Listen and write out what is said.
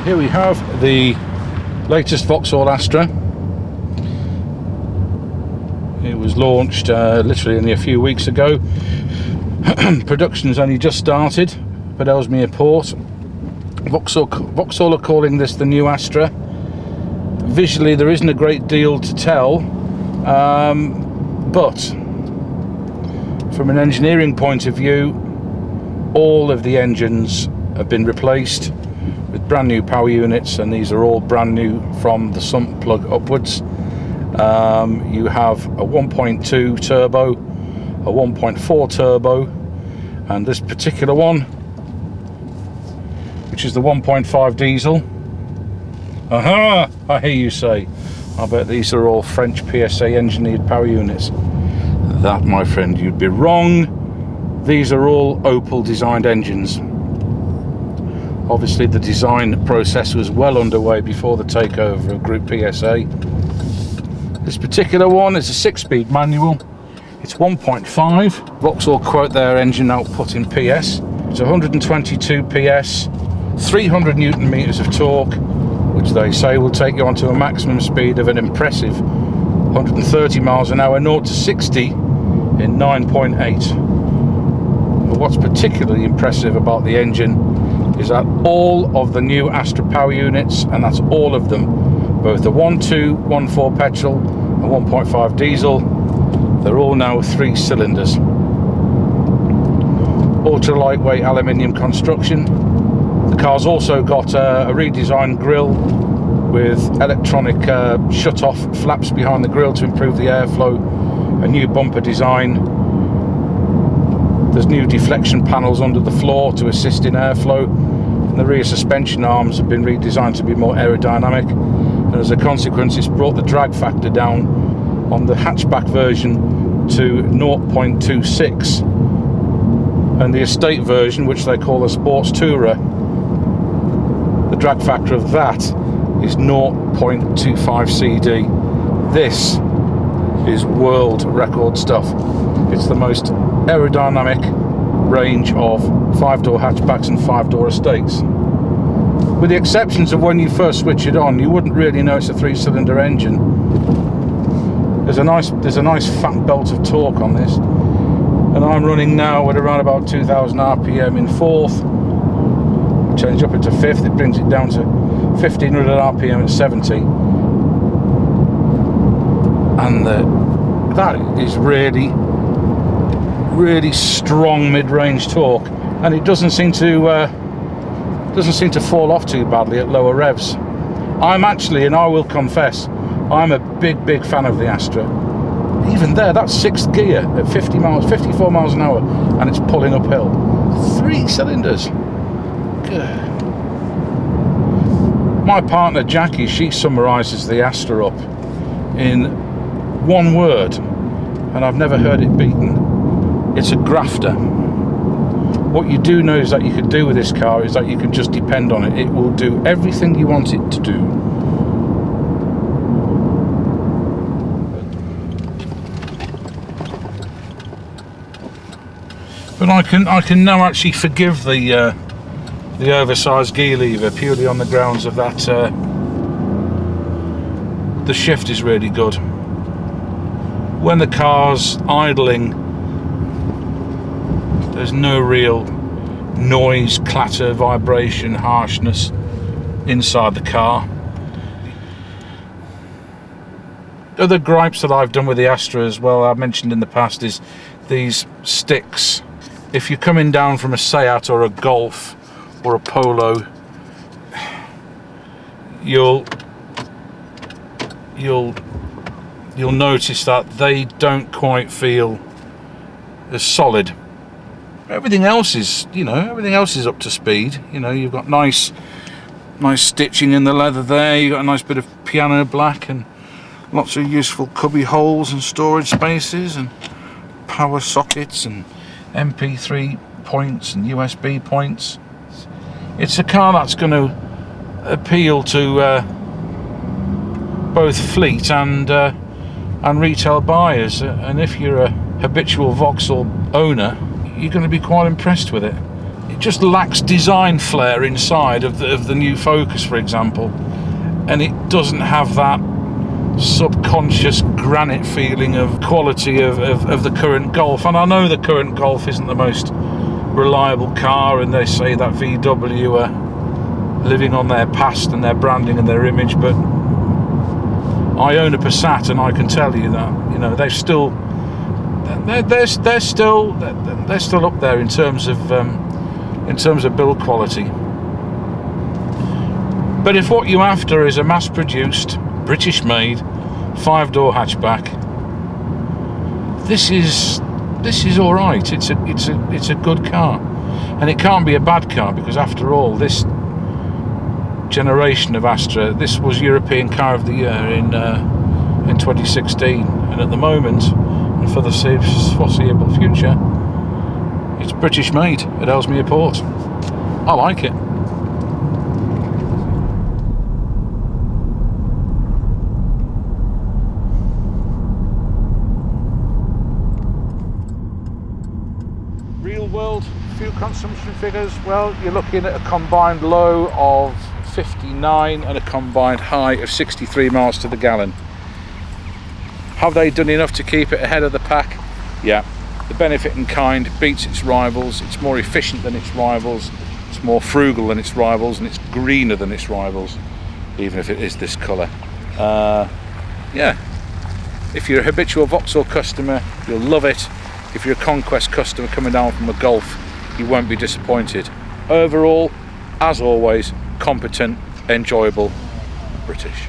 Here we have the latest Vauxhall Astra. It was launched literally only a few weeks ago. Production's only just started at Ellesmere Port. Vauxhall are calling this the new Astra. Visually there isn't a great deal to tell, but from an engineering point of view, all of the engines have been replaced with brand new power units, and these are all brand new from the sump plug upwards. You have a 1.2 turbo, a 1.4 turbo, and this particular one, which is the 1.5 diesel. Aha! I hear you say. I bet these are all French PSA engineered power units. That, my friend, you'd be wrong. These are all Opel designed engines. Obviously the design process was well underway before the takeover of Group PSA. This particular one is a 6-speed manual. It's 1.5. Vauxhall quote their engine output in PS. It's 122 PS, 300 Newton meters of torque, which they say will take you onto a maximum speed of an impressive 130 miles an hour, 0 to 60 in 9.8. But what's particularly impressive about the engine is that all of the new Astra power units, and that's all of them, both the 1.2, 1.4 petrol and 1.5 diesel, they're all now 3 cylinders. Ultra lightweight aluminium construction. The car's also got a redesigned grille with electronic shut-off flaps behind the grille to improve the airflow, a new bumper design. There's new deflection panels under the floor to assist in airflow, and the rear suspension arms have been redesigned to be more aerodynamic, and as a consequence it's brought the drag factor down on the hatchback version to 0.26, and the estate version, which they call a Sports Tourer, the drag factor of that is 0.25 CD. This is world record stuff. It's the most aerodynamic range of 5-door hatchbacks and 5-door estates. With the exceptions of when you first switch it on, you wouldn't really know it's a 3-cylinder engine. There's a nice fat belt of torque on this, and I'm running now at around about 2000 RPM in 4th. Change up into 5th, it brings it down to 1500 RPM at 70, and that is really strong mid-range torque, and it doesn't seem to fall off too badly at lower revs. I'm actually, and I will confess, I'm a big fan of the Astra. Even there, that's 6th gear at 54 miles an hour, and it's pulling uphill. 3 cylinders. Good. My partner Jackie, she summarises the Astra up in one word, and I've never heard it beaten. It's a grafter. What you do know is that you can do with this car is that you can just depend on it. It will do everything you want it to do. But I can now actually forgive the oversized gear lever purely on the grounds of that the shift is really good. When the car's idling, there's no real noise, clatter, vibration, harshness inside the car. Other gripes that I've done with the Astra as well, I've mentioned in the past, is these sticks. If you're coming down from a Seat or a Golf or a Polo, you'll notice that they don't quite feel as solid. Everything else is, everything else is up to speed. You've got nice stitching in the leather there. You've got a nice bit of piano black and lots of useful cubby holes and storage spaces and power sockets and MP3 points and USB points. It's a car that's going to appeal to both fleet and retail buyers, and if you're a habitual Vauxhall owner, you're going to be quite impressed with it. it just lacks design flair inside of the new Focus, for example, and it doesn't have that subconscious granite feeling of quality of the current Golf. And I know the current Golf isn't the most reliable car, and they say that VW are living on their past and their branding and their image, but I own a Passat and I can tell you that, you know, they're still up there in terms of build quality. But if what you're after is a mass-produced, British-made 5-door hatchback, this is all right. It's a good car, and it can't be a bad car, because after all, this generation of Astra, this was European Car of the Year in 2016, and at the moment, and for the foreseeable future, it's British made at Ellesmere Port. I like it. Real world fuel consumption figures, well, you're looking at a combined low of 59 and a combined high of 63 miles to the gallon. Have they done enough to keep it ahead of the pack? Yeah. The benefit in kind beats its rivals. It's more efficient than its rivals. It's more frugal than its rivals, and it's greener than its rivals, even if it is this colour. Yeah. If you're a habitual Vauxhall customer, you'll love it. If you're a Conquest customer coming down from a Golf, you won't be disappointed. Overall, as always, competent, enjoyable, British.